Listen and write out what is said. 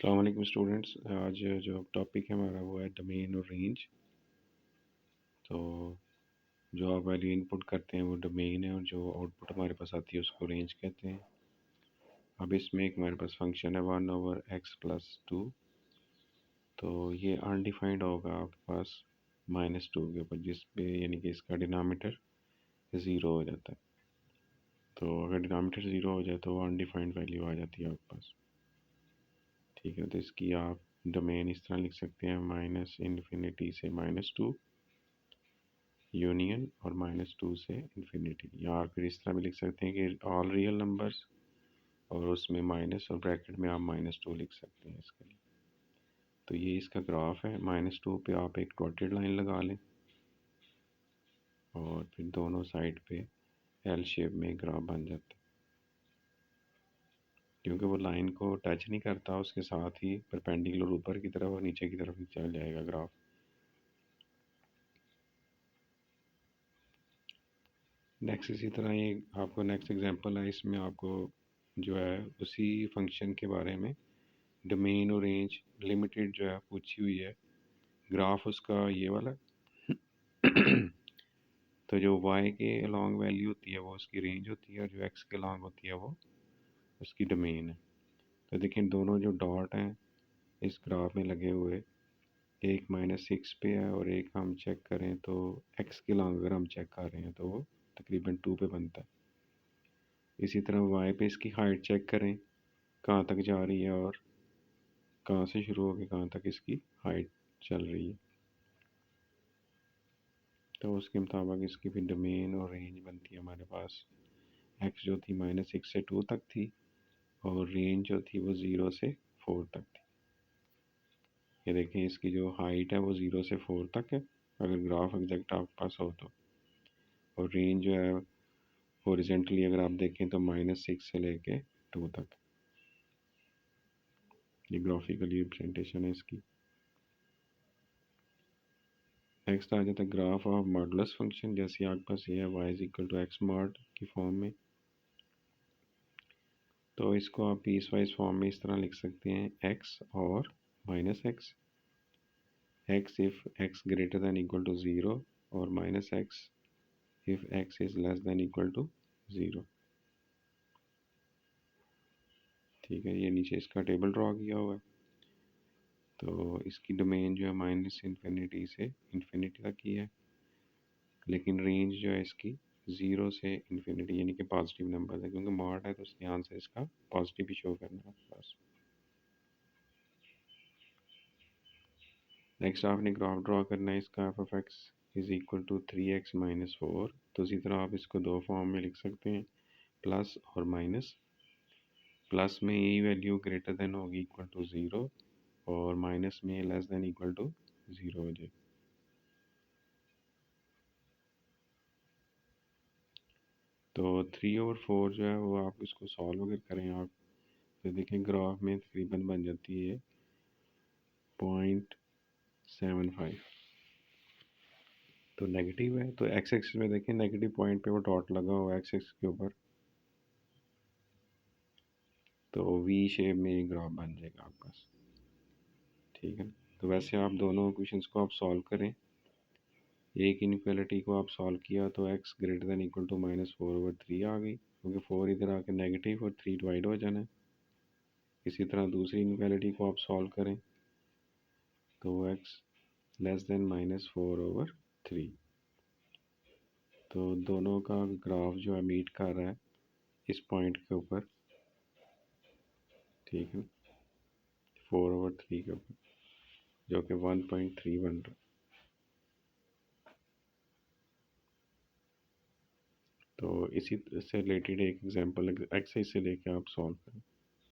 अस्सलाम वालेकुम स्टूडेंट्स। आज जो टॉपिक है हमारा वो है डोमेन और रेंज। तो जो आप वैल्यू इनपुट करते हैं वो डोमेन है और जो आउटपुट हमारे पास आती है उसको रेंज कहते हैं। अब इसमें एक हमारे पास फंक्शन है 1/x+2। तो ये अनडिफाइंड होगा आपके पास -2 के ऊपर, जिस पे यानी कि इसका डिनोमिनेटर ज़ीरो हो जाता है। तो अगर डिनोमिनेटर ज़ीरो हो जाए तो अनडिफाइंड वैल्यू आ जाती है आपके पास। ठीक है, तो इसकी आप डोमेन इस तरह लिख सकते हैं -∞ से -2 यूनियन और -2 से इन्फिनिटी, या फिर इस तरह भी लिख सकते हैं कि ऑल रियल नंबर्स और उसमें माइनस और ब्रैकेट में आप -2 लिख सकते हैं इसके लिए। तो ये इसका ग्राफ है। -2 पे आप एक डॉटेड लाइन लगा लें और फिर दोनों साइड पे एल शेप में ग्राफ बन जाता है। क्योंकि वो लाइन को टच नहीं करता, उसके साथ ही परपेंडिकुलर ऊपर की तरफ और नीचे की तरफ चल जाएगा ग्राफ। नेक्स्ट इसी तरह ये आपको नेक्स्ट एग्जांपल है, इसमें आपको जो है उसी फंक्शन के बारे में डोमेन और रेंज लिमिटेड जो है पूछी हुई है। ग्राफ उसका ये वाला तो जो y के अलॉन्ग वैल्यू होती है वो उसकी रेंज होती है और जो x के अलॉन्ग होती है वो उसकी डोमेन है। तो देखें दोनों जो डॉट हैं इस ग्राफ में लगे हुए, एक -6 पे है और एक हम चेक करें तो x के अलॉन्ग अगर हम चेक कर रहे हैं तो वो तकरीबन 2 पे बनता है। इसी तरह y पे इसकी हाइट चेक करें कहाँ तक जा रही है और कहाँ से शुरू होकर कहाँ तक इसकी हाइट चल रही है। तो उसके मुताबिक इसकी भी डोमेन और रेंज बनती है हमारे पास। x जो थी -6 से 2 तक थी और रेंज जो थी वो 0 से 4 तक थी। ये देखें इसकी जो हाइट है वो 0 से 4 तक है अगर ग्राफ एग्जैक्ट आपके पास हो तो, और रेंज जो है हॉरिजॉन्टली अगर आप देखें तो -6 से लेके 2 तक। ये ग्राफिकली रिप्रेजेंटेशन है इसकी। नेक्स्ट आ जाता है ग्राफ ऑफ मॉडुलस फंक्शन। जैसे आपके पास ये है y=x मॉड की फॉर्म में, तो इसको आप पीस वाइज फॉर्म में इस तरह लिख सकते हैं x और -x, x if x greater than equal to 0 और -x if x is less than equal to 0। ठीक है, ये नीचे इसका टेबल ड्रॉ किया हुआ है। तो इसकी डोमेन जो है -∞ से इन्फिनिटी तक की है, लेकिन रेंज जो है इसकी 0 से इन्फिनिटी यानी कि पॉजिटिव नंबर है, क्योंकि मॉड है तो उसके आंसर इसका पॉजिटिव ही शो करना है बस। नेक्स्ट आपने ग्राफ ड्रॉ करना है इसका f(x) is equal to 3x - 4। तो इसी तरह आप इसको दो फॉर्म में लिख सकते हैं, प्लस और माइनस। प्लस में यही वैल्यू ग्रेटर देन होगी इक्वल टू 0 और माइनस में लेस देन इक्वल टू 0 हो जाए। तो 3/4 जो है वो आप इसको सॉल्व अगर करें आप तो देखें ग्राफ में तकरीबन बन जाती है 0.75। तो नेगेटिव है तो एक्स एक्सिस में देखें नेगेटिव पॉइंट पे वो डॉट लगा हुआ है एक्स एक्सिस के ऊपर, तो वी शेप में ग्राफ बन जाएगा आपका। ठीक है, तो वैसे आप दोनों क्वेश्चंस को आप सॉल्व करें। एक इनइक्वालिटी को आप सॉल्व किया तो x greater than equal to -4/3 आ गई, क्योंकि 4 इधर आके नेगेटिव और 3 डिवाइड हो जाना है। इसी तरह दूसरी इनइक्वालिटी को आप सॉल्व करें तो x लेस देन -4/3। तो दोनों का ग्राफ जो है मीट कर रहा है इस पॉइंट के ऊपर। ठीक है, 4/3 के ऊपर, जो कि 1.3 बन रहा है। तो इसी से रिलेटेड एक एग्जांपल एक्सरसाइज से लेके आप सॉल्व करें।